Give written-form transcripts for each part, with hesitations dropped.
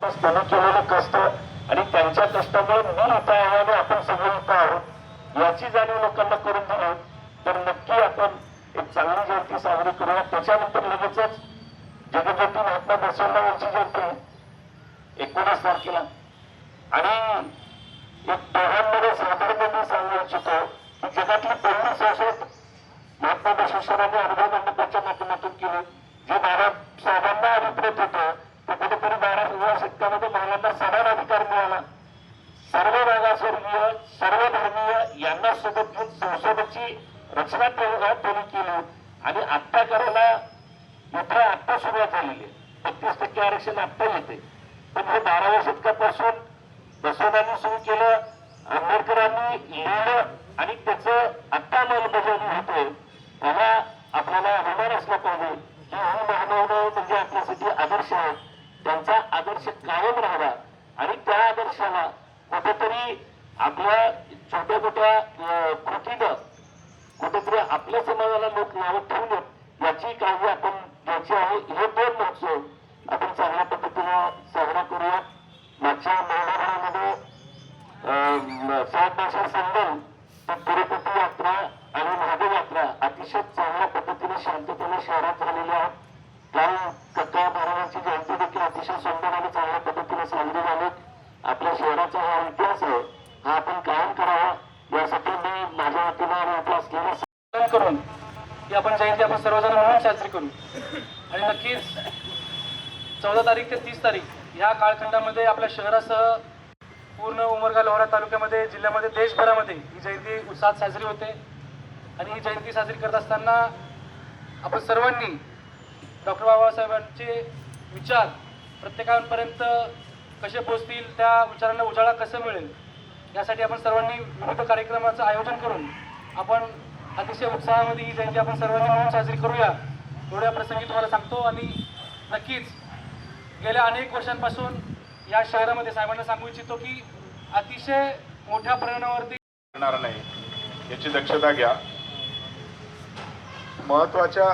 त्यांनी केलेलं कष्ट आणि त्यांच्या कष्टामुळे मी इथं आहे आणि आपण सगळे इथं आहोत याची जाणीव लोकांना करून दिली तर नक्की आपण एक चांगली जयंती साजरी करूया. त्याच्यानंतर लगेचच जगज्योती महात्मा बसवण्णा यांची जयंती 19 तारखेला आणि एक दोघांमध्ये साधारण मी सांगू इच्छितो की जगातली पहिली संसद महात्मा बसवेश्वरांनी अनुभव मंडपाच्या माध्यमातून केली. जे बाबासाहेबांना अभिप्रेत होतं ते कुठेतरी 12व्या शतकामध्ये महिलांना समान अधिकार मिळाला. सर्व मागासवर्गीय सर्व धर्मीय यांना सोबत घेऊन संसदेची रचना त्यांनी केली आणि आत्ता करायला इथे आत्ता सुरुवात झालेली आहे. 32% आरक्षण आत्ता येते पण हे 12व्या शतकापासून बसवण्यांनी सुरू केलं, आंबेडकरांनी लिहिलं आणि त्याचं आत्ता अंमलबजावणी होते. त्याला आपल्याला अभिमान असला पाहिजे की ही महामानव म्हणजे आपल्यासाठी आदर्श आहे. त्यांचा आदर्श कायम राहावा आणि त्या आदर्शाला कुठेतरी आपल्या छोट्या छोट्या कृतीनं कुठेतरी आपल्या समाजाला लोक नावं ठेवून याची काळजी आपण घ्यायची आहे. हे 2 महोत्सव आपण चांगल्या पद्धतीने साजरा करूया. मागच्या महिन्याभरामध्ये सात भाषा संगम तिरुपती यात्रा आणि महादेव यात्रा अतिशय चांगल्या पद्धतीने शांततेने शहरात झालेल्या आहेत. काल कक्का महाराजांची जयंती देखील अतिशय सुंदर आणि चांगल्या पद्धतीने साजरी झाली. आपल्या शहराचा हा इतिहास आहे हा आपण कायम करावा यासाठी मी माझ्या वतीने आणि आपल्या असलेल्या करून की आपण जयंती आपण सर्वजण मिळून साजरी करू आणि नक्कीच 14 तारीख ते 30 तारीख या कालखंडामध्ये आपल्या शहरासह पूर्ण उमरगा लोहारा तालुक्यामध्ये जिल्ह्यामध्ये देशभरामध्ये ही जयंती उत्साहात साजरी होते. आणि ही जयंती साजरी करत असताना आपण सर्वांनी डॉक्टर बाबासाहेबांचे विचार प्रत्येकापर्यंत कसे पोहोचतील, त्या विचारांना उजाळा कसं मिळेल यासाठी आपण सर्वांनी विविध कार्यक्रमाचं आयोजन करून आपण अतिशय उत्साहामध्ये ही जयंती आपण सर्वांनी मिळून साजरी करूया एवढ्या प्रसंगी तुम्हाला सांगतो. आणि नक्कीच गेल्या अनेक वर्षांपासून या शहरामध्ये साहेबांना सांगू इच्छितो की अतिशय मोठ्या प्रमाणावरती नाही याची दक्षता घ्या. महत्वाच्या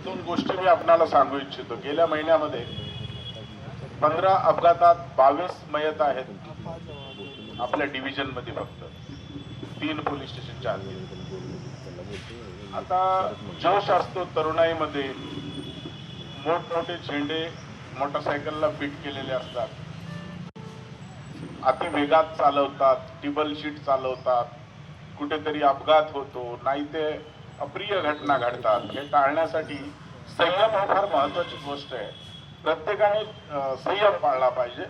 2 गोष्टी मी आपणाला सांगू इच्छितो. गेल्या महिन्यामध्ये 15 अपघातात 22 मयत आहेत आपल्या डिव्हिजन मध्ये, फक्त 3 पोलीस स्टेशनच्या हद्दीत. आता जोश असतो तरुणाईमध्ये, मोठमोठे झेंडे मोटरसायकलला फिट केलेले असतात, अति वेगात चालवतात, टिबल शीट चालवतात, कुठेतरी अपघात होतो, नाही ते अप्रिय घटना घडतात. हे टाळण्यासाठी संयम ही फार महत्वाची गोष्ट आहे. प्रत्येकाने संयम पाळला पाहिजे.